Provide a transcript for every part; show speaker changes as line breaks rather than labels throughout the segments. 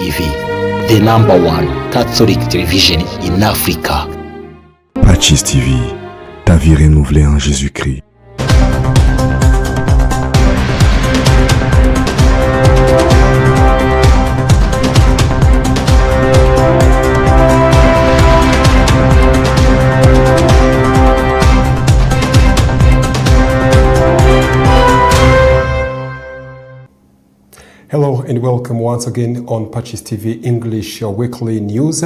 TV, the #1 Catholic television in Africa.
PACIS TV, ta vie renouvelée en Jésus-Christ.
Hello and welcome once again on PACIS TV English weekly news.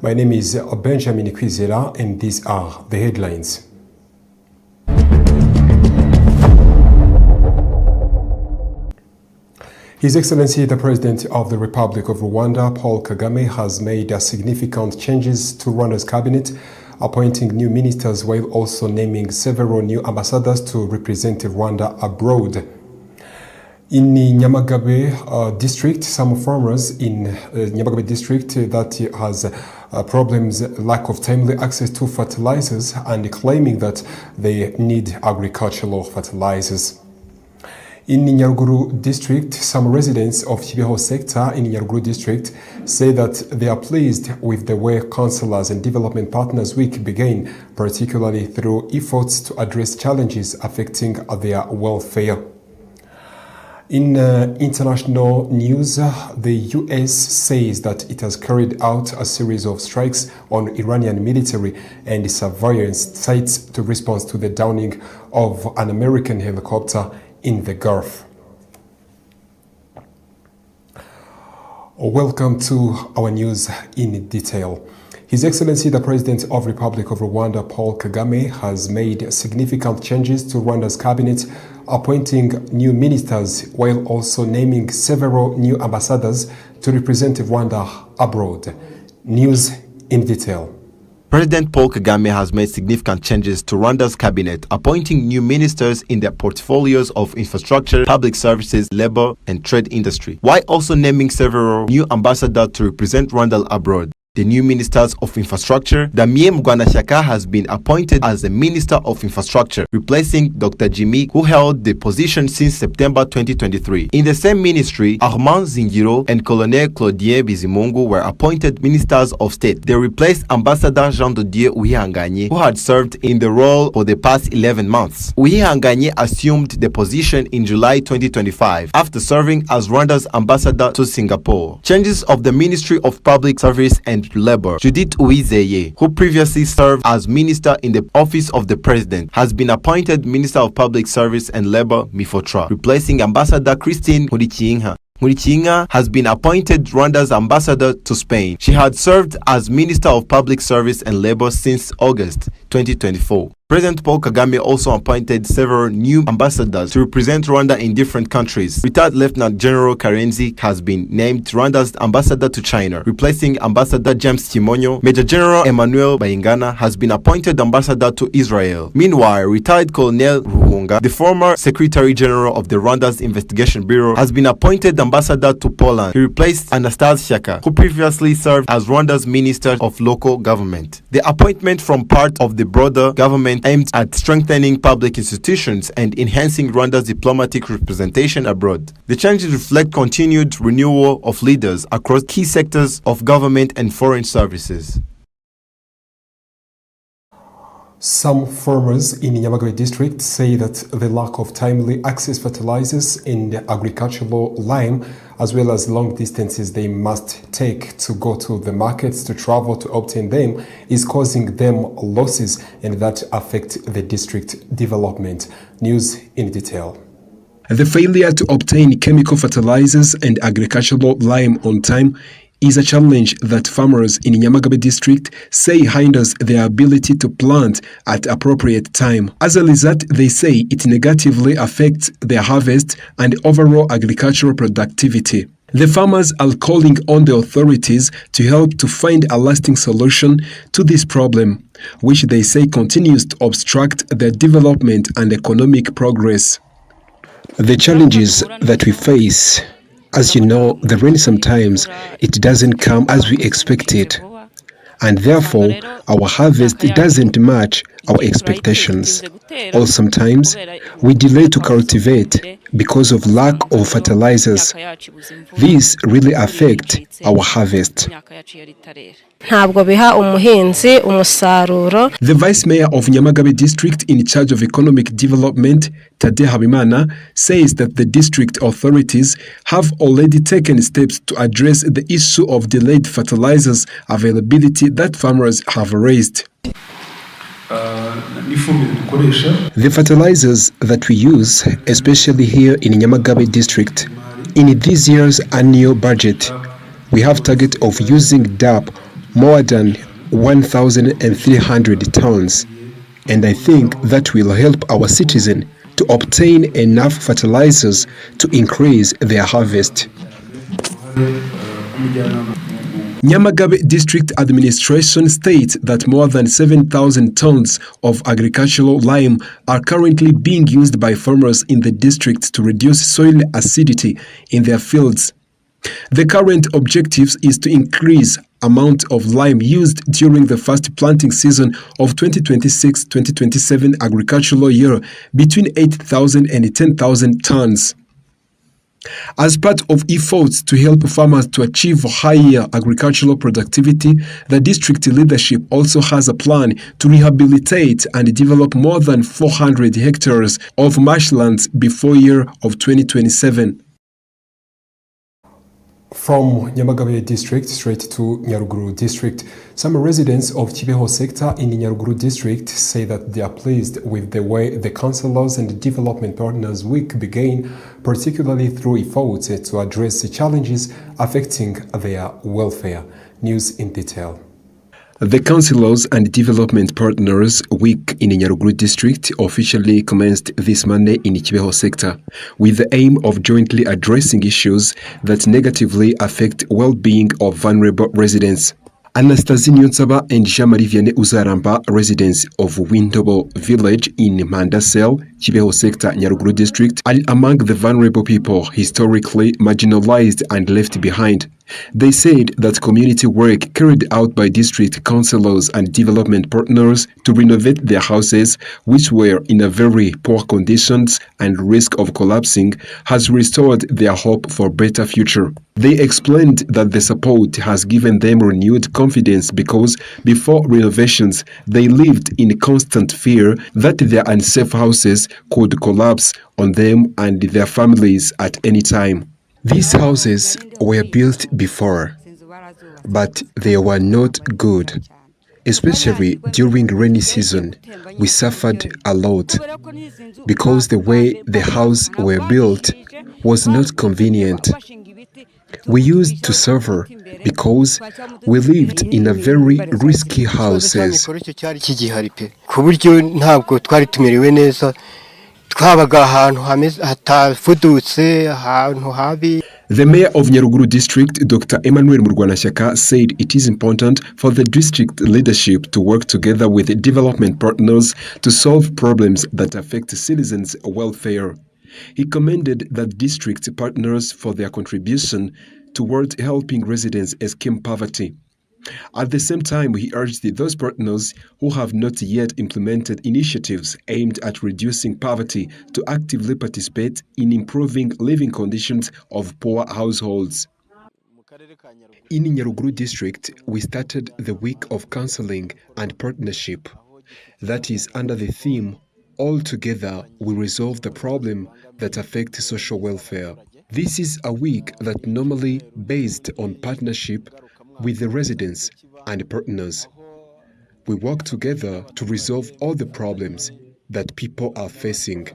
My name is Benjamin Kwizera and these are the headlines. His Excellency the President of the Republic of Rwanda, Paul Kagame, has made significant changes to Rwanda's cabinet, appointing new ministers while also naming several new ambassadors to represent Rwanda abroad. In Nyamagabe district, some farmers in Nyamagabe district that has problems, lack of timely access to fertilizers, and claiming that they need agricultural fertilizers. In Nyaruguru district, some residents of Kibeho sector in Nyaruguru district say that they are pleased with the way Councillors and Development Partners Week began, particularly through efforts to address challenges affecting their welfare. In international news, the US says that it has carried out a series of strikes on Iranian military and surveillance sites to respond to the downing of an American helicopter in the Gulf. Welcome to our news in detail. His Excellency the President of the Republic of Rwanda, Paul Kagame, has made significant changes to Rwanda's cabinet, appointing new ministers while also naming several new ambassadors to represent Rwanda abroad. News in detail.
President Paul Kagame has made significant changes to Rwanda's cabinet, appointing new ministers in their portfolios of infrastructure, public services, labor, and trade industry, while also naming several new ambassadors to represent Rwanda abroad. The new Ministers of Infrastructure, Damien Mugwanashyaka, has been appointed as the Minister of Infrastructure, replacing Dr. Jimmy, who held the position since September 2023. In the same ministry, Armand Zingiro and Colonel Claudien Bizimungu were appointed Ministers of State. They replaced Ambassador Jean de Dieu Uwihanganye, who had served in the role for the past 11 months. Uwihanganye assumed the position in July 2025 after serving as Rwanda's ambassador to Singapore. Changes of the Ministry of Public Service and Labor. Judith Uwizeye, who previously served as Minister in the Office of the President, has been appointed Minister of Public Service and Labor Mifotra, replacing Ambassador Christine Nkurikinka. Nkurikinka has been appointed Rwanda's ambassador to Spain. She had served as Minister of Public Service and Labor since August 2024. President Paul Kagame also appointed several new ambassadors to represent Rwanda in different countries. Retired Lieutenant General Karenzi has been named Rwanda's ambassador to China, replacing Ambassador James Kimonyo. Major General Emmanuel Bayingana has been appointed ambassador to Israel. Meanwhile, retired Colonel Ruhunga, the former Secretary General of the Rwanda's Investigation Bureau, has been appointed ambassador to Poland. He replaced Anastase Shyaka, who previously served as Rwanda's Minister of Local Government. The appointment from part of the broader government aimed at strengthening public institutions and enhancing Rwanda's diplomatic representation abroad. The changes reflect continued renewal of leaders across key sectors of government and foreign services.
Some farmers in Nyamagabe district say that the lack of timely access fertilizers and agricultural lime, as well as long distances they must take to go to the markets to travel to obtain them, is causing them losses and that affect the district development. News in detail. The failure to obtain chemical fertilizers and agricultural lime on time is a challenge that farmers in Nyamagabe district say hinders their ability to plant at appropriate time. As a result, they say it negatively affects their harvest and overall agricultural productivity. The farmers are calling on the authorities to help to find a lasting solution to this problem, which they say continues to obstruct their development and economic progress. The challenges that we face, as you know, the rain sometimes it doesn't come as we expected, and therefore our harvest doesn't match our expectations. Or sometimes we delay to cultivate because of lack of fertilizers. These really affect our harvest. The Vice Mayor of Nyamagabe District in charge of economic development, Tade Habimana, says that the district authorities have already taken steps to address the issue of delayed fertilizers availability that farmers have raised. The fertilizers that we use, especially here in Nyamagabe district, in this year's annual budget, we have target of using DAP more than 1,300 tons, and I think that will help our citizens to obtain enough fertilizers to increase their harvest. Nyamagabe District Administration states that more than 7,000 tons of agricultural lime are currently being used by farmers in the district to reduce soil acidity in their fields. The current objective is to increase amount of lime used during the first planting season of 2026-2027 agricultural year between 8,000 and 10,000 tons. As part of efforts to help farmers to achieve higher agricultural productivity, the district leadership also has a plan to rehabilitate and develop more than 400 hectares of marshlands before year of 2027.
From Nyamagabe district straight to Nyaruguru district, some residents of Kibeho sector in the Nyaruguru district say that they are pleased with the way the councillors and development partners week began, particularly through efforts to address the challenges affecting their welfare. News in detail.
The Councillors and Development Partners Week in the Nyaruguru district officially commenced this Monday in Kibeho sector with the aim of jointly addressing issues that negatively affect well-being of vulnerable residents. Anastasie Nyonsaba and Jean-Marie Vianney Uzaramba, residents of Windobo village in Mandasel, Kibeho sector, Nyaruguru district, are among the vulnerable people historically marginalized and left behind. They said that community work carried out by district councillors and development partners to renovate their houses, which were in a very poor conditions and risk of collapsing, has restored their hope for better future. They explained that the support has given them renewed confidence because before renovations, they lived in constant fear that their unsafe houses could collapse on them and their families at any time. These houses were built before, but they were not good. Especially during rainy season, we suffered a lot because the way the houses were built was not convenient. We used to suffer because we lived in a very risky houses. The mayor of Nyaruguru district, Dr. Emmanuel Murwanashyaka, said it is important for the district leadership to work together with development partners to solve problems that affect citizens' welfare. He commended the district partners for their contribution toward helping residents escape poverty. At the same time, he urged those partners who have not yet implemented initiatives aimed at reducing poverty to actively participate in improving living conditions of poor households. In Nyaruguru district, we started the week of counseling and partnership. That is under the theme, all together we resolve the problem that affect social welfare. This is a week that normally based on partnership with the residents and partners. We work together to resolve all the problems that people are facing.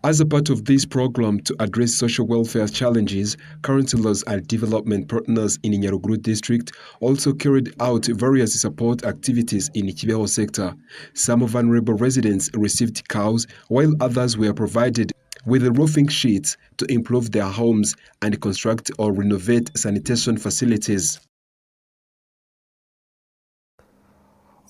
As a part of this program to address social welfare challenges, councillors and development partners in Nyaruguru district also carried out various support activities in Kibeho sector. Some vulnerable residents received cows, while others were provided with roofing sheets to improve their homes and construct or renovate sanitation facilities.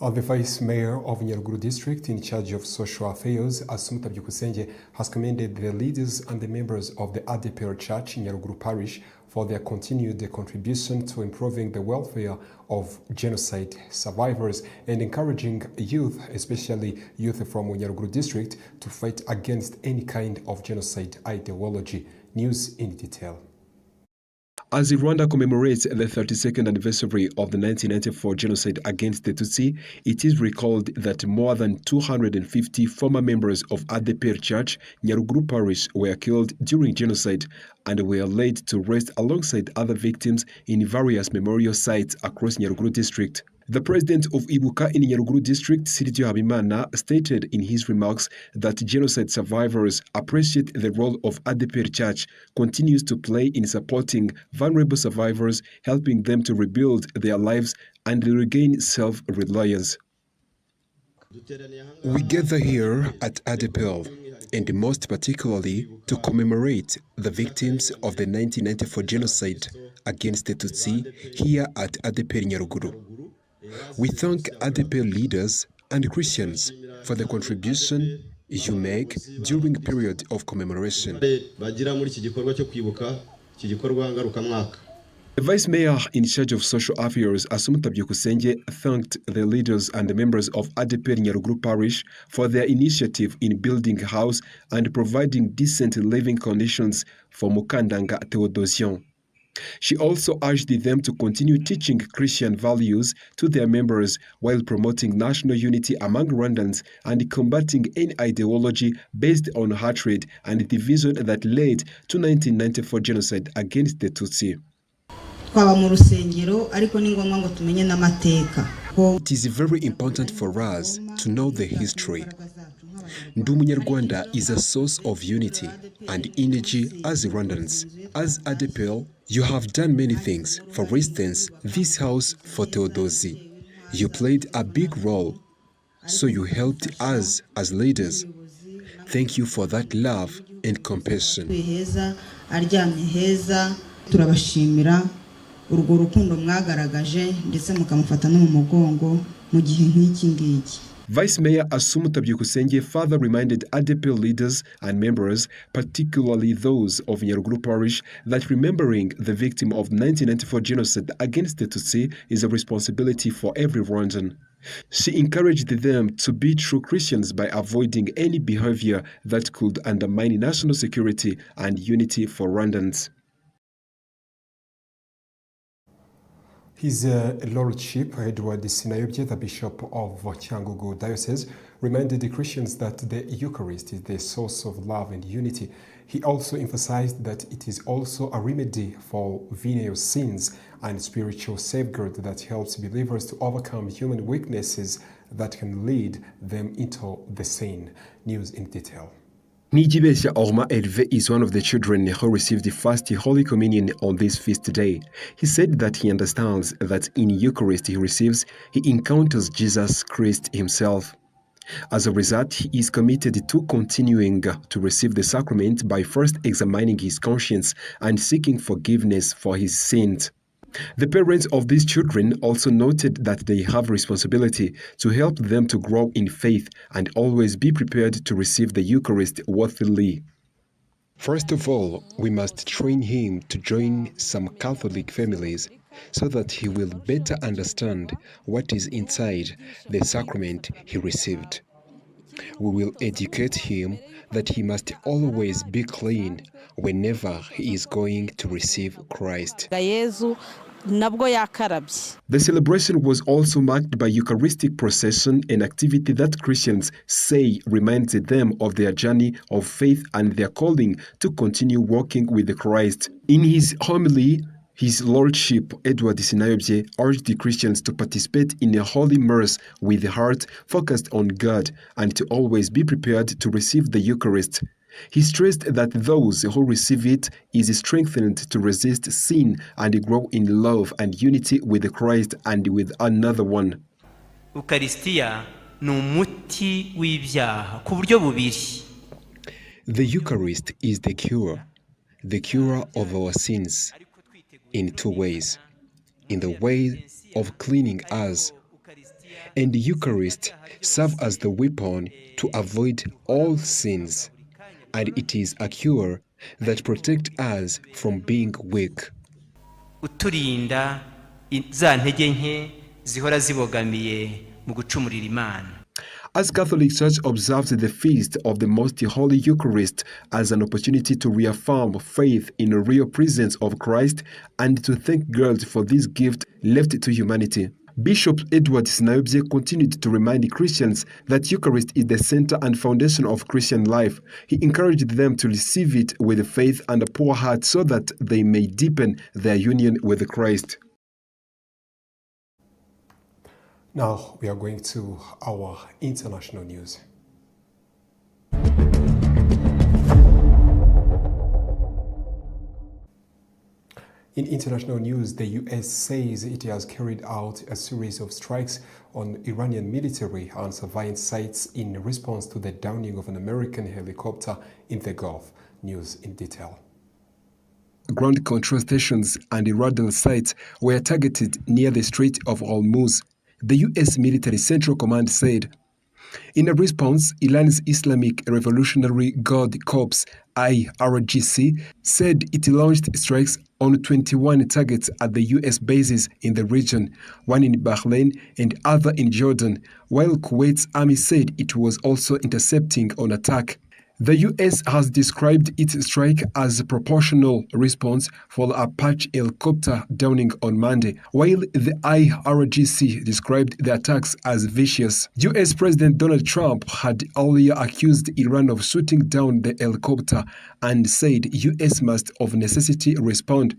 The Vice Mayor of Nyaruguru District in charge of social affairs, Assumpta Byukusenge, has commended the leaders and the members of the ADPR Church in Nyaruguru Parish
for their continued contribution to improving the welfare of genocide survivors and encouraging youth, especially youth from Nyaruguru district, to fight against any kind of genocide ideology. News in detail. As Rwanda commemorates the 32nd anniversary of the 1994 genocide against the Tutsi, it is recalled that more than 250 former members of ADEPR Church, Nyaruguru Parish, were killed during genocide and were laid to rest alongside other victims in various memorial sites across Nyaruguru district. The president of Ibuka in Nyaruguru district, Sirdio Habimana, stated in his remarks that genocide survivors appreciate the role of ADEPR Church continues to play in supporting vulnerable survivors, helping them to rebuild their lives and regain self-reliance. We gather here at ADEPR, and most particularly to commemorate the victims of the 1994 genocide against the Tutsi here at ADEPR Nyaruguru. We thank ADEPR leaders and Christians for the contribution you make during the period of commemoration. The Vice Mayor in charge of social affairs, Asumuta Byukusenge, thanked the leaders and the members of ADEPR Nyaruguru Parish for their initiative in building a house and providing decent living conditions for Mukandanga Theodosian. She also urged them to continue teaching Christian values to their members while promoting national unity among Rwandans and combating any ideology based on hatred and division that led to 1994 genocide against the Tutsi. It is very important for us to know the history. Ndumunyarwanda is a source of unity and energy as Rwandans. As ADEPR, you have done many things. For instance, this house for Theodosi. You played a big role, so you helped us as leaders. Thank you for that love and compassion. Vice Mayor Asumuta Byukusenge further reminded ADEPR leaders and members, particularly those of Nyaruguru Parish, that remembering the victim of 1994 genocide against the Tutsi is a responsibility for every Rwandan. She encouraged them to be true Christians by avoiding any behavior that could undermine national security and unity for Rwandans. His Lordship Edward Sinayobye, the Bishop of Cyangugu Diocese, reminded the Christians that the Eucharist is the source of love and unity. He also emphasized that it is also a remedy for venial sins and spiritual safeguard that helps believers to overcome human weaknesses that can lead them into the sin. News in detail. Nijibesha Orma Hervé is one of the children who received the first Holy Communion on this feast day. He said that he understands that in Eucharist he receives, he encounters Jesus Christ himself. As a result, he is committed to continuing to receive the sacrament by first examining his conscience and seeking forgiveness for his sins. The parents of these children also noted that they have responsibility to help them to grow in faith and always be prepared to receive the Eucharist worthily. First of all, we must train him to join some Catholic families so that he will better understand what is inside the sacrament he received. We will educate him that he must always be clean whenever he is going to receive Christ. The celebration was also marked by Eucharistic procession, an activity that Christians say reminds them of their journey of faith and their calling to continue walking with Christ. In his homily, His Lordship Edward Sinayobye urged the Christians to participate in a holy mass with a heart focused on God and to always be prepared to receive the Eucharist. He stressed that those who receive it is strengthened to resist sin and grow in love and unity with Christ and with another one.
Ukaristiya ni umuti w'ibyaha ku buryo bubiri.
The Eucharist is the cure of our sins in two ways. In the way of cleaning us, and the Eucharist serves as the weapon to avoid all sins. And it is a cure that protects us from being weak.
uturinda za ntege nke zihora zibogamiye mu gucumurira Imana.
As Catholic Church observes the feast of the Most Holy Eucharist as an opportunity to reaffirm faith in the real presence of Christ and to thank God for this gift left to humanity. Bishop Edward Sinayobye continued to remind Christians that Eucharist is the center and foundation of Christian life. He encouraged them to receive it with faith and a pure heart so that they may deepen their union with Christ.
Now we are going to our international news. In international news, the US says it has carried out a series of strikes on Iranian military and surveillance sites in response to the downing of an American helicopter in the Gulf. News in detail.
Ground control stations and radar sites were targeted near the Strait of Hormuz, the U.S. Military Central Command said. In a response, Iran's Islamic Revolutionary Guard Corps, IRGC, said it launched strikes on 21 targets at the U.S. bases in the region, one in Bahrain and other in Jordan, while Kuwait's army said it was also intercepting an attack. The U.S. has described its strike as a proportional response for the Apache helicopter downing on Monday, while the IRGC described the attacks as vicious. U.S. President Donald Trump had earlier accused Iran of shooting down the helicopter and said U.S. must of necessity respond.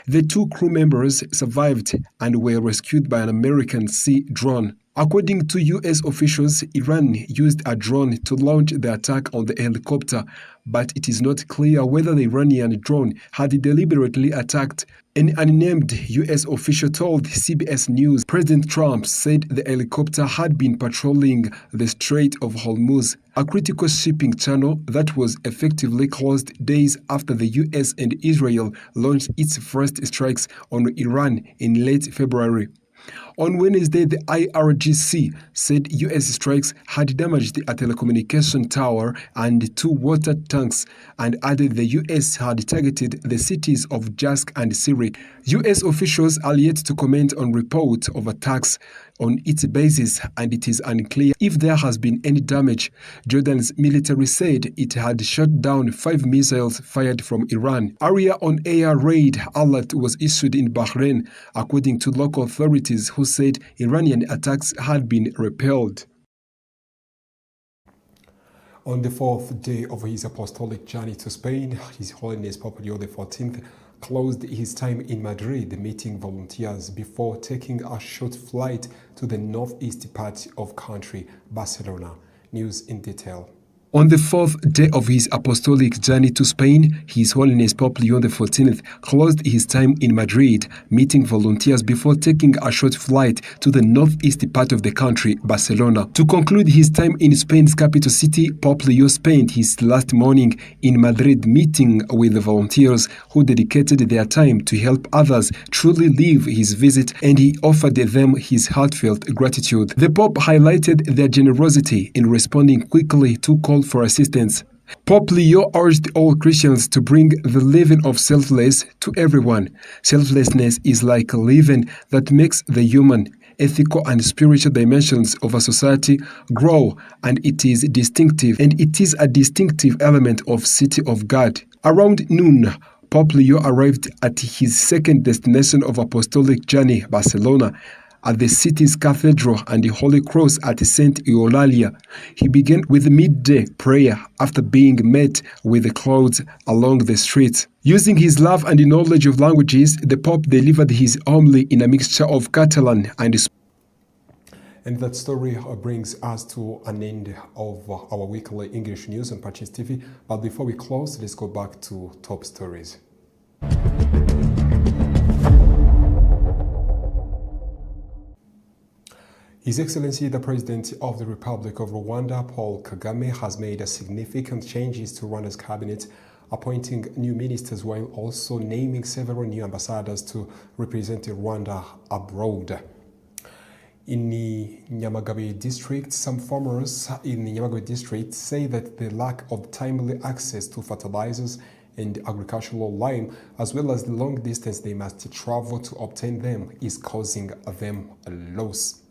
The two crew members survived and were rescued by an American sea drone. According to U.S. officials, Iran used a drone to launch the attack on the helicopter, but it is not clear whether the Iranian drone had deliberately attacked. An unnamed U.S. official told CBS News President Trump said the helicopter had been patrolling the Strait of Hormuz, a critical shipping channel that was effectively closed days after the U.S. and Israel launched its first strikes on Iran in late February. On Wednesday, the IRGC said U.S. strikes had damaged a telecommunication tower and two water tanks and added the U.S. had targeted the cities of Jask and Sirik. U.S. officials are yet to comment on reports of attacks on its bases, and it is unclear if there has been any damage. Jordan's military said it had shot down 5 missiles fired from Iran. Area on-air raid alert was issued in Bahrain, according to local authorities who said Iranian attacks had been repelled.
On the fourth day of his apostolic journey to Spain, His Holiness Pope Leo XIV closed his time in Madrid meeting volunteers before taking a short flight to the northeast part of country, Barcelona. News in detail.
On the fourth day of his apostolic journey to Spain, His Holiness Pope Leo XIV closed his time in Madrid, meeting volunteers before taking a short flight to the northeast part of the country, Barcelona. To conclude his time in Spain's capital city, Pope Leo spent his last morning in Madrid meeting with the volunteers who dedicated their time to help others truly live his visit, and he offered them his heartfelt gratitude. The Pope highlighted their generosity in responding quickly to calls for assistance. Pope Leo urged all Christians to bring the living of selfless to everyone. Selflessness is like a leaven that makes the human, ethical and spiritual dimensions of a society grow, and it is a distinctive element of City of God. Around noon, Pope Leo arrived at his second destination of apostolic journey, Barcelona, at the city's cathedral and the Holy Cross at St. Eulalia. He began with midday prayer after being met with the crowds along the streets. Using his love and knowledge of languages, the Pope delivered his homily in a mixture of Catalan and Spanish.
And that story brings us to an end of our weekly English news on PACIS TV. But before we close, let's go back to top stories. His Excellency the President of the Republic of Rwanda, Paul Kagame, has made significant changes to Rwanda's cabinet, appointing new ministers while also naming several new ambassadors to represent Rwanda abroad. In the Nyamagabe district, some farmers in the Nyamagabe district say that the lack of timely access to fertilizers
and agricultural lime, as well as the long distance they must travel to obtain them, is causing them a loss.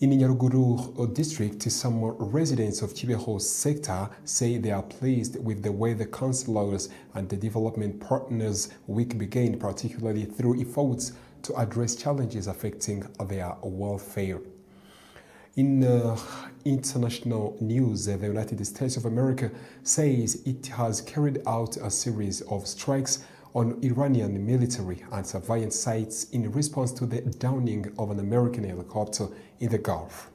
In Nyaruguru district, some residents of Kibeho sector say they are pleased with the way the councillors and the development partners week began, particularly through efforts to address challenges affecting their welfare. In international news, the United States of America says it has carried out a series of strikes on Iranian military and surveillance sites in response to the downing of an American helicopter in the Gulf.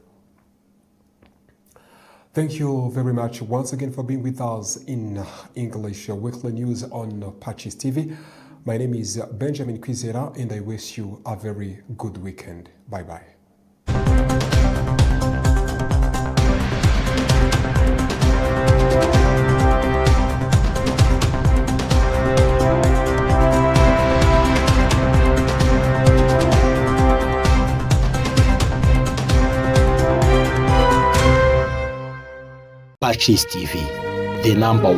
Thank you very much once again for being with us in English Weekly News on PACIS TV. My name is Benjamin Kwizera and I wish you a very good weekend. Bye-bye.
PACIS TV, the number